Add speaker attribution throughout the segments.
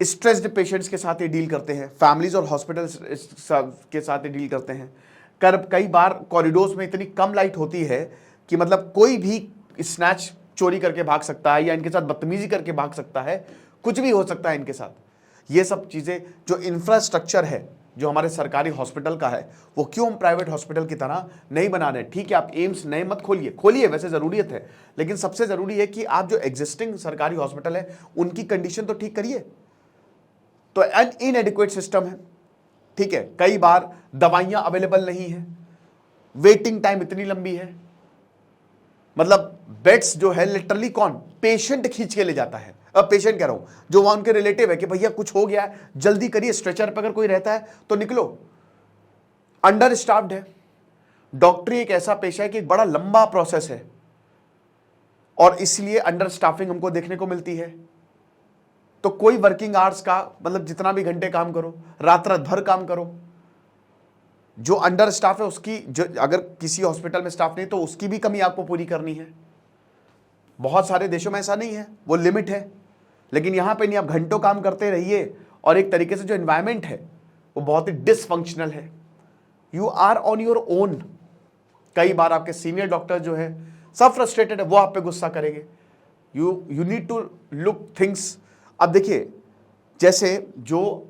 Speaker 1: Stressed patients के साथ ये डील करते हैं, फैमिलीज और हॉस्पिटल्स के साथ ये डील करते हैं। कई बार कॉरिडोर्स में इतनी कम लाइट होती है कि मतलब कोई भी स्नैच चोरी करके भाग सकता है या इनके साथ बदतमीजी करके भाग सकता है, कुछ भी हो सकता है इनके साथ। ये सब चीज़ें जो इंफ्रास्ट्रक्चर है जो हमारे सरकारी हॉस्पिटल का है, वो क्यों हम प्राइवेट हॉस्पिटल की तरह नहीं बना रहे? ठीक है, आप एम्स नए मत खोलिए, खोलिए, वैसे ज़रूरियत है, लेकिन सबसे ज़रूरी है कि आप जो एग्जिस्टिंग सरकारी हॉस्पिटल है उनकी कंडीशन तो ठीक करिए। तो इनएडिक्वेट सिस्टम है, ठीक है, कई बार दवाइयां अवेलेबल नहीं है, वेटिंग टाइम इतनी लंबी है, मतलब बेड्स जो है लिटरली कौन पेशेंट खींच के ले जाता है। अब पेशेंट कह रहा हूं, जो वहां उनके रिलेटिव है कि भैया कुछ हो गया है, जल्दी करिए, स्ट्रेचर पर अगर कोई रहता है तो निकलो। अंडर स्टाफ्ड है। डॉक्टरी एक ऐसा पेशा है कि एक बड़ा लंबा प्रोसेस है और इसलिए अंडर स्टाफिंग हमको देखने को मिलती है। तो कोई वर्किंग आवर्स का मतलब जितना भी घंटे काम करो, रात रात भर काम करो, जो अंडर स्टाफ है उसकी, जो अगर किसी हॉस्पिटल में स्टाफ नहीं तो उसकी भी कमी आपको पूरी करनी है। बहुत सारे देशों में ऐसा नहीं है, वो लिमिट है, लेकिन यहां पे नहीं, आप घंटों काम करते रहिए और एक तरीके से जो एनवायरमेंट है वो बहुत ही डिसफंक्शनल है। You are on your own. कई बार आपके सीनियर डॉक्टर जो है सब फ्रस्ट्रेटेड है, वो आप पे गुस्सा करेंगे। You need to look things. अब देखिए, जैसे जो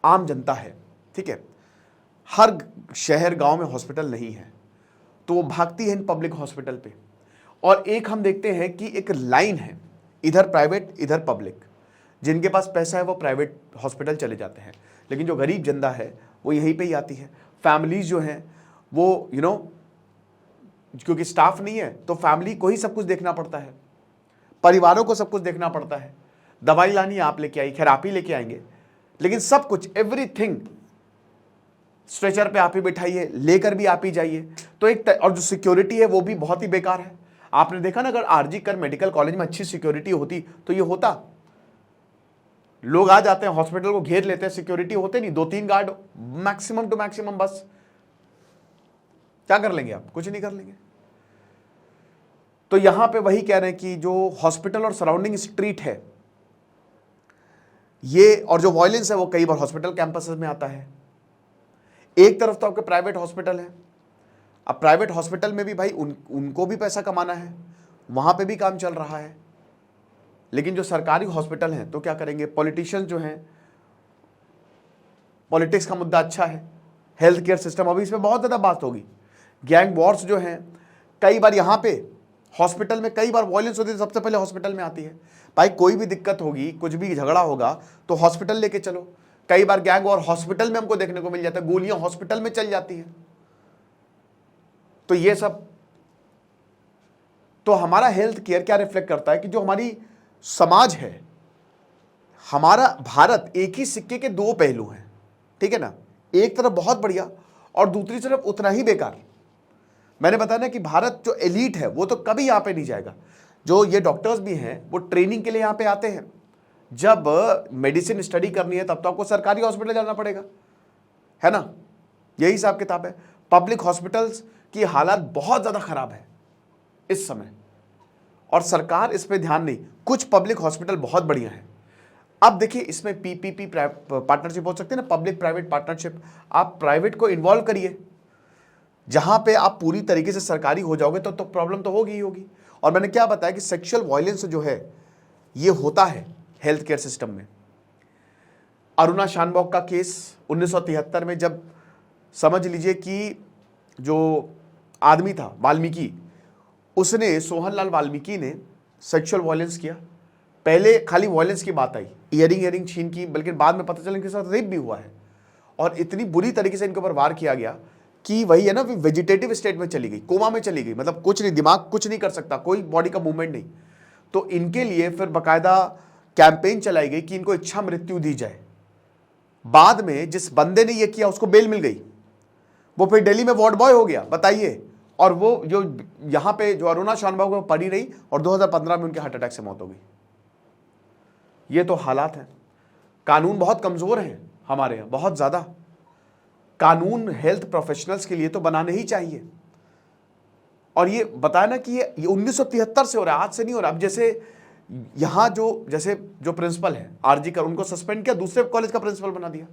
Speaker 1: आम जनता है, ठीक है, हर शहर गांव में हॉस्पिटल नहीं है तो वो भागती है इन पब्लिक हॉस्पिटल पे। और एक हम देखते हैं कि एक लाइन है, इधर प्राइवेट इधर पब्लिक। जिनके पास पैसा है वो प्राइवेट हॉस्पिटल चले जाते हैं, लेकिन जो गरीब जनता है वो यहीं पे ही आती है। फैमिलीज जो हैं वो क्योंकि स्टाफ नहीं है तो फैमिली को ही सब कुछ देखना पड़ता है, परिवारों को सब कुछ देखना पड़ता है। दवाई लानी आप लेके आई, खैर आप ही लेके आएंगे, लेकिन सब कुछ एवरीथिंग स्ट्रेचर पे आप ही बिठाइए, लेकर भी आप ही जाइए। तो और जो सिक्योरिटी है वो भी बहुत ही बेकार है। आपने देखा ना, अगर आरजी कर मेडिकल कॉलेज में अच्छी सिक्योरिटी होती तो ये होता। लोग आ जाते हैं हॉस्पिटल को घेर लेते हैं, सिक्योरिटी होते नहीं, 2-3 गार्ड मैक्सिमम टू मैक्सिमम, बस क्या कर लेंगे आप? कुछ नहीं कर लेंगे। तो यहां पे वही कह रहे हैं कि जो हॉस्पिटल और सराउंडिंग स्ट्रीट है ये, और जो वायलेंस है वो कई बार हॉस्पिटल कैंपस में आता है। एक तरफ तो आपके प्राइवेट हॉस्पिटल है, अब प्राइवेट हॉस्पिटल में भी भाई उनको भी पैसा कमाना है, वहां पे भी काम चल रहा है, लेकिन जो सरकारी हॉस्पिटल हैं तो क्या करेंगे? पॉलिटिशियन जो हैं, पॉलिटिक्स का मुद्दा अच्छा है, हेल्थ केयर सिस्टम, अभी इसमें बहुत ज़्यादा बात होगी। गैंग वॉर्स जो हैं, कई बार यहाँ पे हॉस्पिटल में कई बार वायलेंस होती है, सबसे पहले हॉस्पिटल में आती है। भाई कोई भी दिक्कत होगी, कुछ भी झगड़ा होगा तो हॉस्पिटल लेके चलो। कई बार गैंग वॉर हॉस्पिटल में हमको देखने को मिल जाता है, गोलियां हॉस्पिटल में चल जाती हैं। तो ये सब, तो हमारा हेल्थ केयर क्या रिफ्लेक्ट करता है कि जो हमारी समाज है, हमारा भारत एक ही सिक्के के दो पहलू हैं, ठीक है ना? एक तरफ बहुत बढ़िया और दूसरी तरफ उतना ही बेकार। मैंने बताया ना कि भारत जो एलीट है वो तो कभी यहां पे नहीं जाएगा। जो ये डॉक्टर्स भी हैं वो ट्रेनिंग के लिए यहां पे आते हैं। जब मेडिसिन स्टडी करनी है तब तो आपको सरकारी हॉस्पिटल जाना पड़ेगा, है ना? यही हिसाब किताब है। पब्लिक हॉस्पिटल्स की हालत बहुत ज़्यादा खराब है इस समय और सरकार इस पे ध्यान नहीं। कुछ पब्लिक हॉस्पिटल बहुत बढ़िया है। अब देखिए, इसमें पीपीपी पार्टनरशिप हो सकती है ना, पब्लिक प्राइवेट पार्टनरशिप। आप प्राइवेट को इन्वॉल्व करिए। जहां पे आप पूरी तरीके से सरकारी हो जाओगे तो प्रॉब्लम तो होगी ही होगी। और मैंने क्या बताया कि सेक्सुअल वायलेंस जो है ये होता है हेल्थ केयर सिस्टम में। अरुणा शानबॉग का केस 1973 में, जब समझ लीजिए कि जो आदमी था वाल्मीकि, उसने सोहनलाल वाल्मीकि ने सेक्सुअल वायलेंस किया। पहले खाली वायलेंस की बात आई, इयरिंग छीन की, बल्कि बाद में पता चला इनके साथ रेप भी हुआ है और इतनी बुरी तरीके से इनके ऊपर वार किया गया कि वही है ना, वेजिटेटिव स्टेट में चली गई, कोमा में चली गई, मतलब कुछ नहीं, दिमाग कुछ नहीं कर सकता, कोई बॉडी का मूवमेंट नहीं। तो इनके लिए फिर बाकायदा कैंपेन चलाई गई कि इनको इच्छा मृत्यु दी जाए। बाद में जिस बंदे ने ये किया उसको बेल मिल गई, वो फिर दिल्ली में वार्ड बॉय हो गया, बताइए। और वो जो यहां पे जो अरुणा शानबॉग वो पड़ी रही और 2015 में उनके हार्ट अटैक से मौत हो गई। ये तो हालात हैं। कानून बहुत कमजोर हैं हमारे यहाँ, बहुत ज्यादा। कानून हेल्थ प्रोफेशनल्स के लिए तो बनाने ही चाहिए। और ये बताया ना कि ये 1973 से हो रहा है, आज से नहीं हो रहा। अब जैसे यहां जो जैसे जो प्रिंसिपल है आरजी कर, उनको सस्पेंड किया, दूसरे कॉलेज का प्रिंसिपल बना दिया,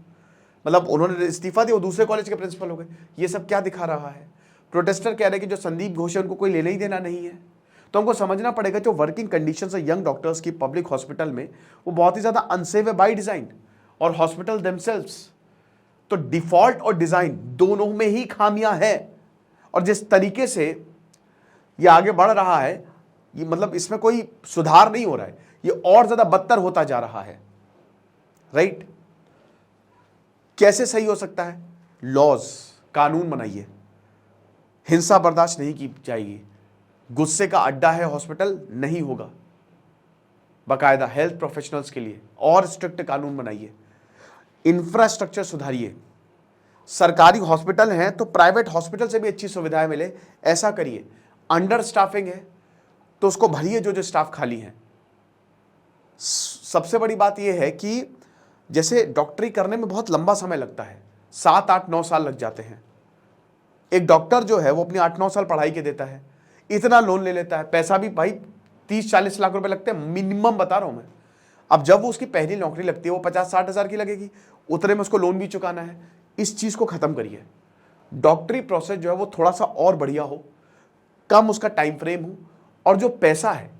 Speaker 1: मतलब उन्होंने इस्तीफा दिया, वो दूसरे कॉलेज के प्रिंसिपल हो गए। ये सब क्या दिखा रहा है? प्रोटेस्टर कह रहे हैं कि जो संदीप घोष है उनको कोई लेना ही देना नहीं है। तो हमको समझना पड़ेगा जो वर्किंग कंडीशंस है यंग डॉक्टर्स की पब्लिक हॉस्पिटल में, वो बहुत ही ज्यादा अनसेफ है बाय डिजाइन, और हॉस्पिटल देमसेल्व्स। तो डिफॉल्ट और डिजाइन दोनों में ही खामियां हैं, और जिस तरीके से ये आगे बढ़ रहा है, ये मतलब इसमें कोई सुधार नहीं हो रहा है, ये और ज्यादा बदतर होता जा रहा है। राइट? कैसे सही हो सकता है? लॉज, कानून बनाइए, हिंसा बर्दाश्त नहीं की जाएगी, गुस्से का अड्डा है हॉस्पिटल, नहीं होगा, बाकायदा हेल्थ प्रोफेशनल्स के लिए और स्ट्रिक्ट कानून बनाइए, इंफ्रास्ट्रक्चर सुधारिए। सरकारी हॉस्पिटल हैं तो प्राइवेट हॉस्पिटल से भी अच्छी सुविधाएं मिले, ऐसा करिए। अंडर स्टाफिंग है तो उसको भरिए, जो जो स्टाफ खाली है। सबसे बड़ी बात यह है कि जैसे डॉक्टरी करने में बहुत लंबा समय लगता है, 7, 8, 9 साल लग जाते हैं। एक डॉक्टर जो है वो अपनी 8, 9 साल पढ़ाई के देता है, इतना लोन ले लेता है, पैसा भी भाई 30-40 लाख रुपए लगते हैं मिनिमम, बता रहा हूं मैं। अब जब वो उसकी पहली नौकरी लगती है, वो 50-60 हजार की लगेगी, उतने में उसको लोन भी चुकाना है। इस चीज को खत्म करिए। डॉक्टरी प्रोसेस जो है वो थोड़ा सा और बढ़िया हो, कम उसका टाइम फ्रेम हो, और जो पैसा है,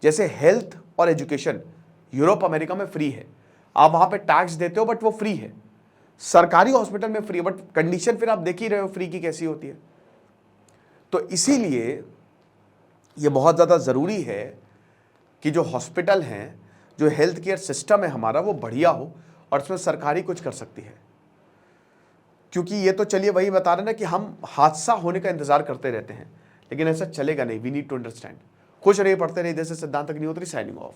Speaker 1: जैसे हेल्थ और एजुकेशन यूरोप अमेरिका में फ्री है, आप वहां पे टैक्स देते हो बट वो फ्री है। सरकारी हॉस्पिटल में फ्री है, बट कंडीशन फिर आप देख ही रहे हो फ्री की कैसी होती है। तो इसीलिए ये बहुत ज़्यादा ज़रूरी है कि जो हॉस्पिटल हैं, जो हेल्थ केयर सिस्टम है हमारा, वो बढ़िया हो, और इसमें सरकारी कुछ कर सकती है। क्योंकि ये तो चलिए वही बता रहे ना कि हम हादसा होने का इंतजार करते रहते हैं, लेकिन ऐसा चलेगा नहीं। We need to understand. खुश रहिए, पढ़ते रहिए। जैसे सिद्धांत अग्निहोत्री, साइनिंग ऑफ।